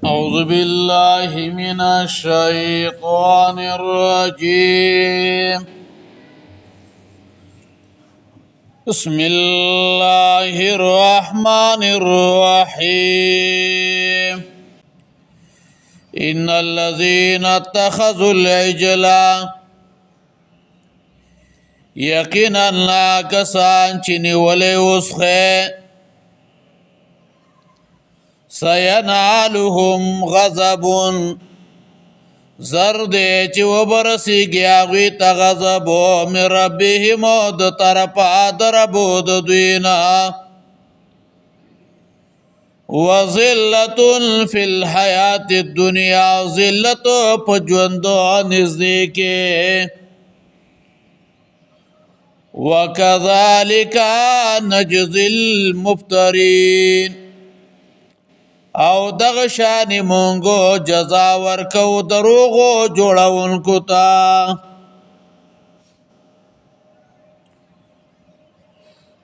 أعوذ بالله من الشيطان الرجيم. بسم الله الرحمن الرحيم. إن الذين اتخذوا العجل يقينا لا کسان چې نیولې وسخه سینالهم غضب زرد چې وبرسیږي هغوی ته غضب من ربهم د طرفه د ربو د دوی نه وذلة فی الحیات الدنیا ذلت په ژوندو نږدې کې وکذلک نجزی المفترین او دغه شان مونږه جزا ورکو دروغو جوړونکو ته.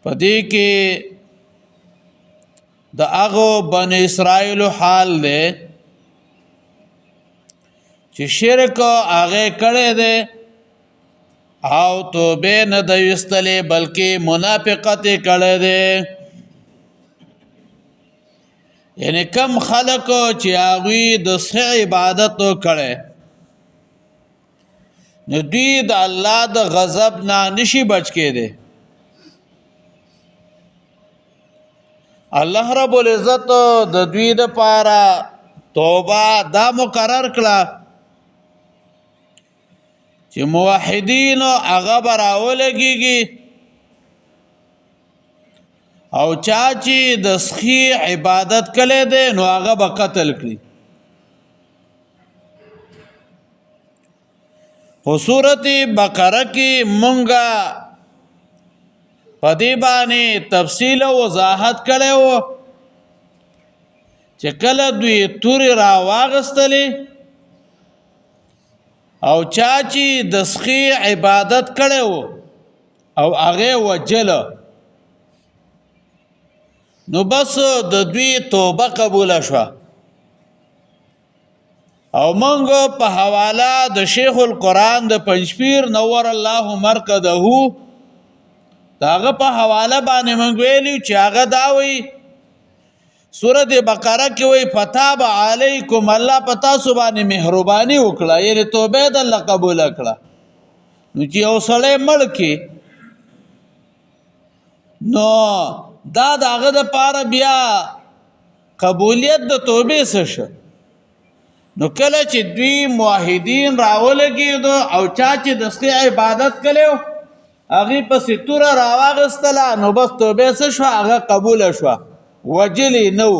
پدې کې د هغه بنی اسرائیل حال دی چې شرک هغه کړی دی او توبه نه د وستلې بلکې منافقت کړی دی. یعنی کم خلق چې هغوی د صحیح عبادت کړي نو دوی د الله د غضب نه نشي بچ کېدی. الله رب العزت د دوی د پاره توبه دا مقرر کړه چې موحدین هغه به راولګېږي او چا چې د سخی عبادت کړي دی نو هغه به قتل کړي. په سورت بقره کې مونږه په دې باندې تفصیل او وضاحت کړی و چې کله دوی تورې راواغستلې او چا چې د سخی عبادت کړی و او هغه وجله نو بس د دوی توبه قبول شوه. او مونږ په حواله د شیخ القرآن د پنځپیر نور الله مرقده داغه په حواله باندې مونږ ویلو چې هغه دا وی سورۃ بقره کې وی فتاب علیکم الله پتا سو باندې مهرباني وکړه یعنی توبه د الله قبول کړه. نو چې یو سړی مړ کې نو دا داغه د پاره بیا قبولیت د توبې څه نو کله چې دوی موحدین راولګېدو او چا چې د سخی عبادت کړو هغه په ستور راواغستله نو بس توبې څه شو هغه قبول شو وجلی نو.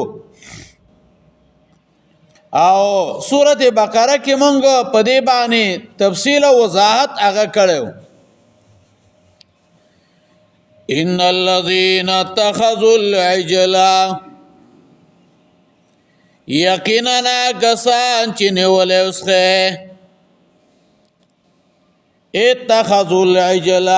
او سورۃ بقره کې مونږ په دې باندې تفصیل او وضاحت هغه کړو. ان الذين اتخذوا العجل یقینا کسان چې نیولې وسخه اتخذوا العجل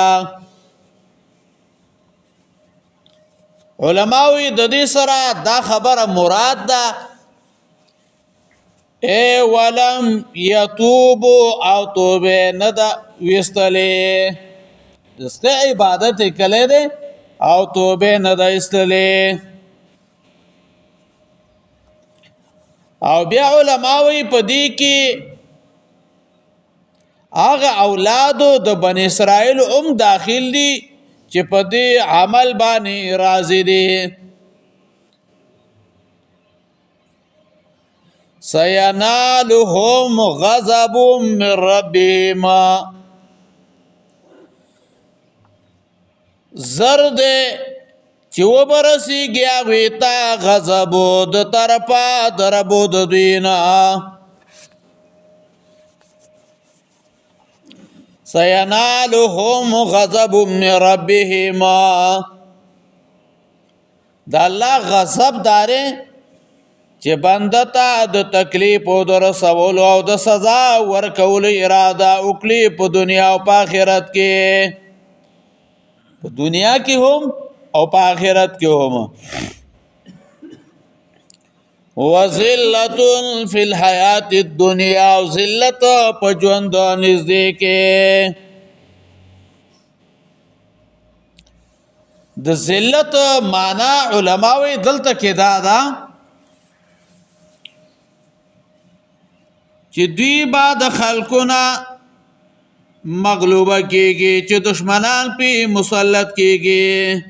علماوی د دې سره دا خبره مراد ده ولم يتوبوا او توبه نه دا وستلې دسته عبادت کله ده او توبه نه ده استلې. او بیا علماوی په دې کې هغه اولادو د بنی اسرائیل داخل دي چې په دې عمل باندې راضي دي. سینالهم غضب من ربهم زرد چې وبرسیږي هغوی ته غضب د طرفه د ربو د دوی نه سینالهم غضب من ربهم د الله غضب داره چې بنده ته د تکلیف او د رسولو او د سزا ورکولو اراده وکړي په دنیا او په آخرت کې. په دنیا کې هم او په آخرت کې هم وذلت فی الحیات الدنیا او ذلت په ژوند نږدې کې د ذلت معنا علماوی دلته کې دا ده چې دوی با د خلقونه مغلوبه کېږي چې دشمنان پې مسلط کېږي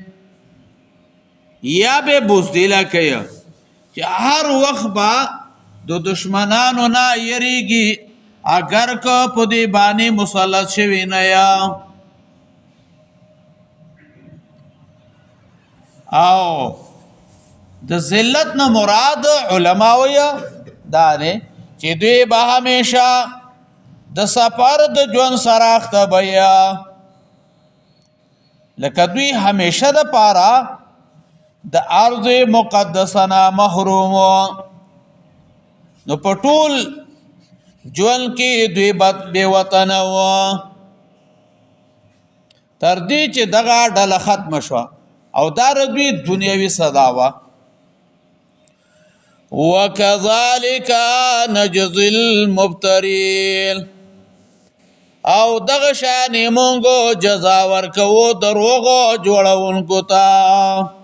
یا به بزدله کوي چې هر وخت با د دشمنانو نه یریږي اگر که په دې باندې مسلط شوي نه یا او د ذلت نه مراد علماوی دا دی چې دوی به همیشه د سفر د ژوند سره اخته بیا لکه دوی همیشه د پاره د ارض مقدسه نه محروم نو په ټول ژوند کې دوی بې وطنه وو تر دې چې دغه ډله ختمه شوه او دا دوی دنیوي صدا وه وکذالک نجزی المبترین او دغه شانې مونږ جزا ورکوو دروغو جوړونکو ته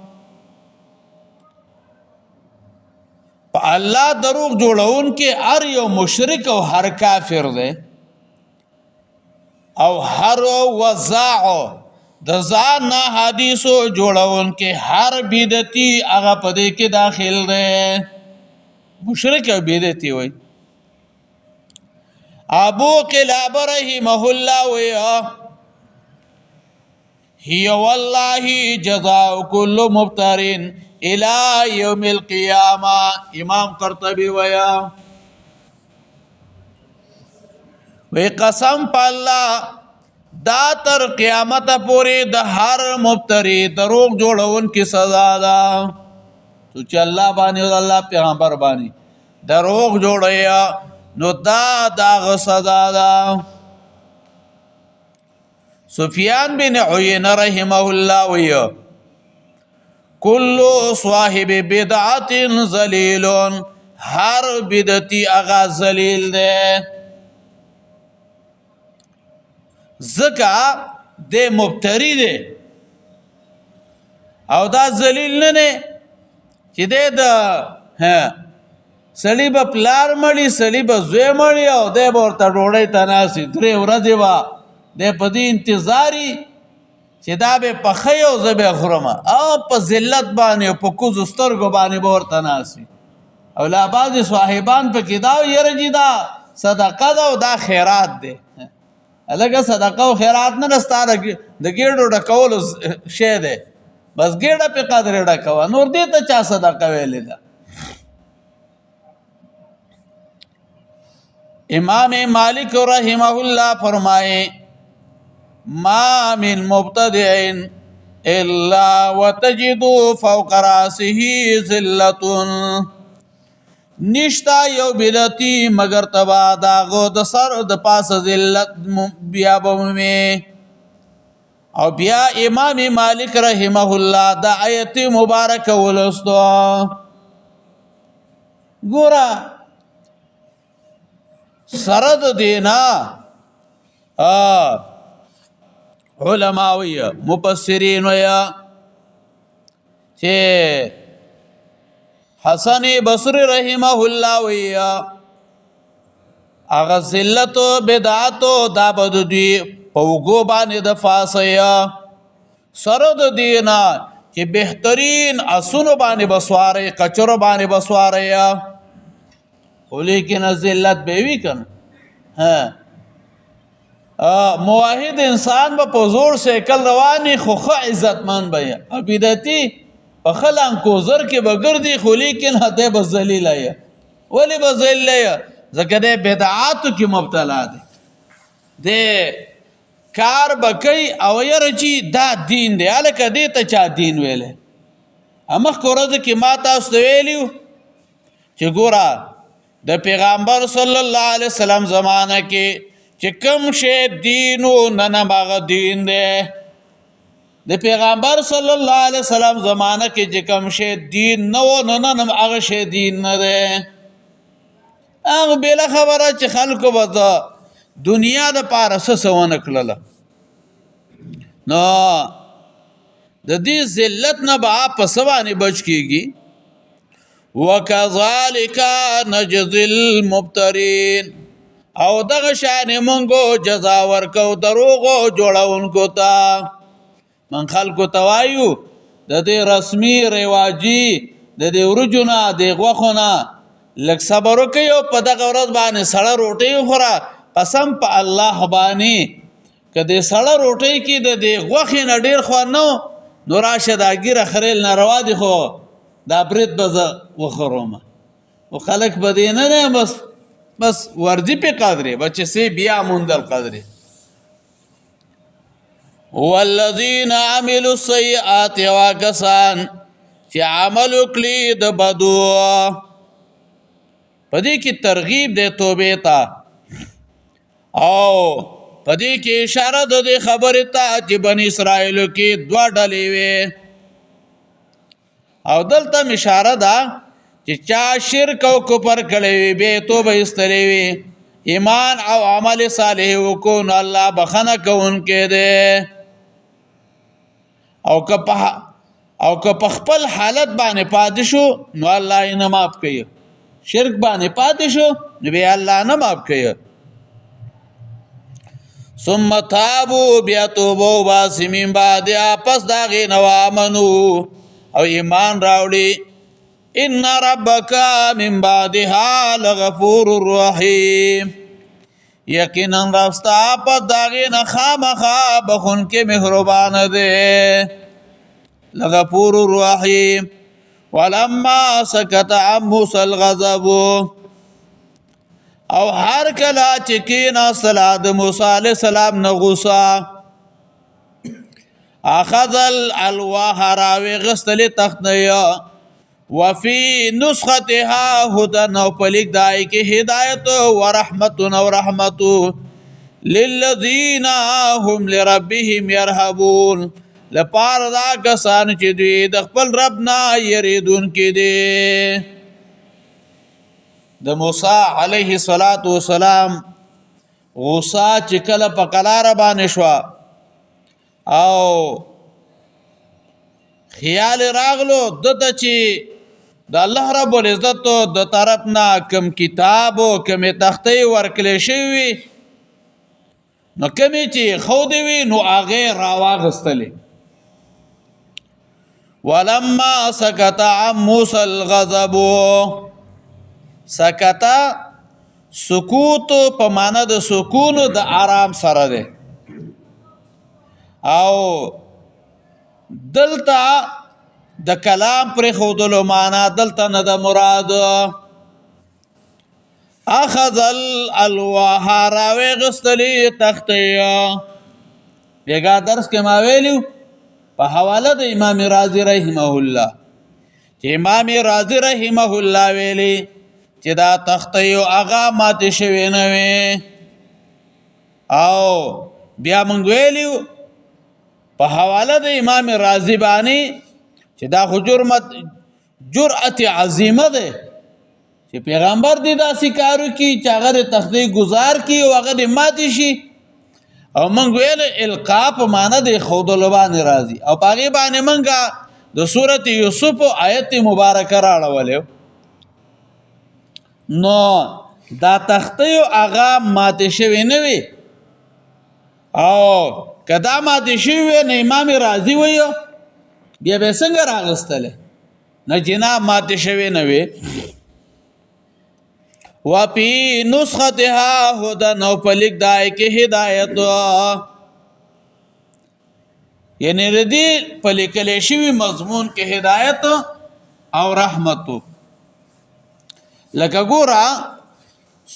په الله دروغ جوړونکي هر یو مشرک او هر کافر دی او هر وزاع د ځان نه حدیثو جوړونکي هر بدعتي هغه په دې کې داخل دی مشرک او بدعتي وي ابو قلاب رحمه الله ويا هي والله جزاء كل مبترين الى يوم القيامه امام قرطبي ويا وی قسم پالله دا تر قیامت پوری د هر مبتری دروغ جوړون کی سزا ده تو چې الله باندې او الله پیغمبر باندې دروغ جوړیا نو دا داغ سزا ده سفیان بن عیینه رحمه الله وی کل صاحب بدعت ذلیل هر بدعتی اغا ذلیل ده زکا د مبتری ده او دا ذلیل نه چې د سړی به پلار مړي سړی به زوی مړي او دی به ورته ډوډۍ ته ناستي 3 ورځې به دی په دې انتظاري چې دا به پخی او زه به خورم او په ذلت باندې او په کوزو سترګو باندې به ورته ناستي او لا بعضې صاحبان پکې دا یره جي دا صدقه ده او دا خیرات دی هلکه صدقه او خیرات نه ده ستا د ګېډو ډکولو شی دی بس ګېډه پې قدرې ډکوه نور دې ته چا صدقه ویلې ده امام مالک رحمه الله فرمائے ما من مبتدع الا وتجد فوق راسه ذلة نشتا یو بدعتی مگر تبا داغو د سر د پاس ذلت بیا بومي او بیا امام مالک رحمه الله دا آیت مبارک ولستو ګورا سرد دینا علماوی مفسرین ویا چه حسن بصری رحمه الله ویا اغا ذلتو بدعاتو دا بدو دی پوگو بانی دفاسیا سرد دینا چه بہترین اسونو بانی بسواری کچرو بانی بسواری لیکن ذلت بیوی کن مواحد انسان با پزور سے کل روانی خوخا عزت من بیا بدعتی پخلان کوزر کے بگردی خو لیکن حتی بزلیل آیا ولی بزلیل آیا ذکر دے بدعاتو کی مبتلا دے کار بکی او یرچی دا دین دے علکا دیتا چا دین ویلے امخ کو رضا کی ما تاستو ویلیو چه گورا د پیغمبر صلی الله علیه وسلم زمانہ کې چې کوم شی دین او نه باغ دین دی د پیغمبر صلی الله علیه وسلم زمانه کې چې کوم شی دین نو نن هغه شی دین نه دی هغه بل خبره چې خلکو به د دنیا د پاره سونه کړله نو د دې ذلت نه به په سوانه بچ کیږي وکذالک نجزی المبترین او دغه شان مونږه جزا ورکو دروغو جوړونکو ته من خلکو توایو د دې رسمي رواجی د دې ورجونه د غوخونه لک صبر وکي او په دغه ورځ باندې سړی روټي خوره قسم په الله باندې کدی سړی روټي کې د دې غوخې نه ډیر خو نو راشه دا ګیره خریل ناروا دي خو دا برید به وخرومه او خلک به دې نه بس ورځي په قدرې بچې سي بیا مندل قدرې والذین عملوا السیئات واکسان چې عمل وکړي د بدو پدې کې ترغیب د توبې ته او پدې کې اشاره د خبرې ته چې بنی اسرائیل کې دوه ډلې وي او دلته اشاره ده چې چا شرک او کفر کړی وي به توبه استلې وي ایمان او عمل صالح وکړو نو الله بخنه کوونکی دی او که په خپل حالت باندې پاتې شو نو الله یې نه معاف کوي شرک باندې پاتې شو نو به الله نه معاف کوي ثم تابوا بیا توبه باسي من بعد پس داغې نو امنو او ایمان راوړي ان ربک من بعدها لغفور رحیم یقینا راستا په داغې نه خامخا بخونکې مهربان دی لغفور رحیم ولما سکت عن موسی الغضب او هر کله چې کینا صلاد موسی علیہ السلام نه غوسه اخذ الالواح راوی غستل تختیا وفي نسختها هدى او پلیک دای کې هدایت او رحمت او رحمت للذین هم لربهم يرهبون لپاره دا کسان چې دوی د خپل رب نه یریدون کې دي د موسی علیه السلام غوسه چې کله په قلار باندې شو او خیال راغلو دته چې د الله رب العزت د طرف نه کم کتاب او کم تختې ورکلې شوی نو کمی چې خو دی وی نو هغه راواغستلې ولما سکت عن موسی الغضب سکت سکوت په معنا د سکون د آرام سره ده او دلته د کلام پر خودلو معنا دلته نه د مراد اخذ الالواح راوی غستلی تختیا بیگا درس کې ما ویلو په حواله د امام رازی رحمه الله چې امام رازی رحمه الله ویلي چې دا تختیو هغه ماته شوی نه وي او بیا مونږ ویلو په حواله د امام رازی باندې چې دا جرأت عظیمه ده چې پیغمبر دې دا سکارو کی چې هغه تختی گزار کی او هغه ماته شي او مونږ ویل القا په معنا د خودلو باندې راځي او پاغي باندې مونږه د سورته یوسف آیت مبارکه راړولې نو دا تختی هغه ماته شوی نه وي او کدا ماته شوی نه امام رازی وایو بیا به څنګه راغستله نه جنا ماته شوی نه وي وفي نسختها هدى نو پلیک دای کې هدایت یعنی ردی پلیکل شوی مضمون کې هدایت او رحمت لکه ګورا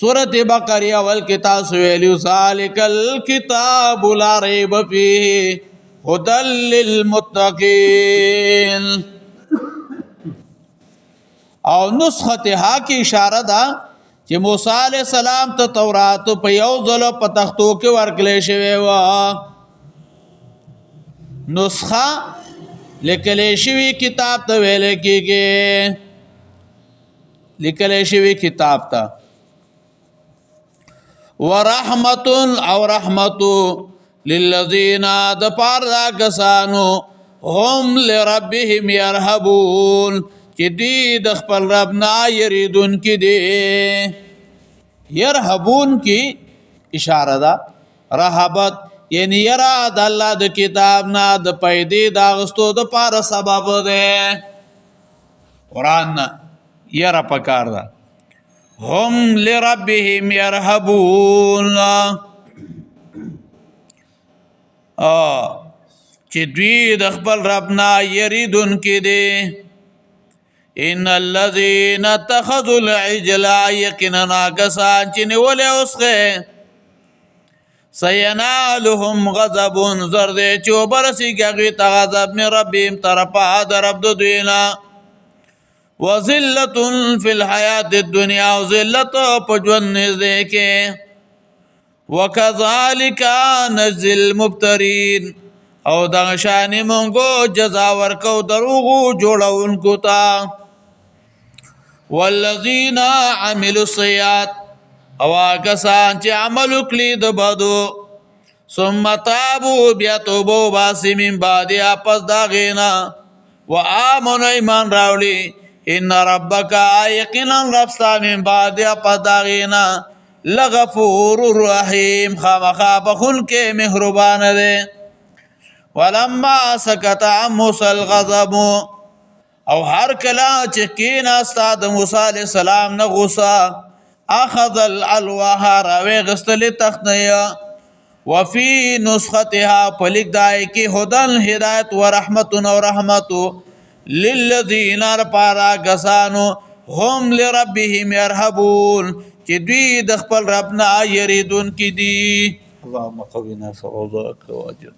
سورۃ بقره اول کې تاسو ویلو ذالک الکتاب لا ریب فیه هدى للمتقین او نسختها کې اشاره ده چې موسی علیہ السلام ته تورات په یو ځل په تختو کې ورکړل شوی و نسخه لیکل شوی کتاب ته ویل کېږي لیکل شوی کتاب ته ورحمت او رحمتو للذین د پار دا کسانو هم لربهم يرهبون چې دی د خپل رب نه یریدون کې دی يرهبون کې اشاره ده رهبت یعنی یرا د الله د کتاب نه د پیدې دا غستو د پار سبب ده قران یرا پکار ده هم لربهم يرهبون چې دوی د خپل رب نه یریدون کې دي ان الذين اتخذوا العجل يقينا كسان چې نیولې اوسخه سينالهم غضب زرد چوبرسي کوي ته غضب من ربهم طرفا د رب د دوینا وذلت في الحياه الدنيا وذلت پجون نزدې کې وكذلك نجزي المفترين او دا شان مونږه جزا ورکو دروغو جوړونکو تا والذین عملوا السیئات او کسان چې عمل وکړي د بدو ثم تابوا بیا توبه باسي من بعد پس دا غینا وآمنوا ایمان راوړي ان ربک یقینا رب ستا من بعد پس دا غینا لغفور رحیم خامخا بخون کې مهربان دی ولما سکت عن موسی الغضب او هر کلا چې کینا استاد موسی علیہ السلام نه غوسه اخذ الالواح راوی غستل تخنیا وفي نسختها پلک دای کی هدن هدایت و رحمت و رحمت للذین پارا گسانو هم لربهم يرهبون چې دوی د خپل رب نه یریدون کی دي اللهم قوینا فوضاک واجر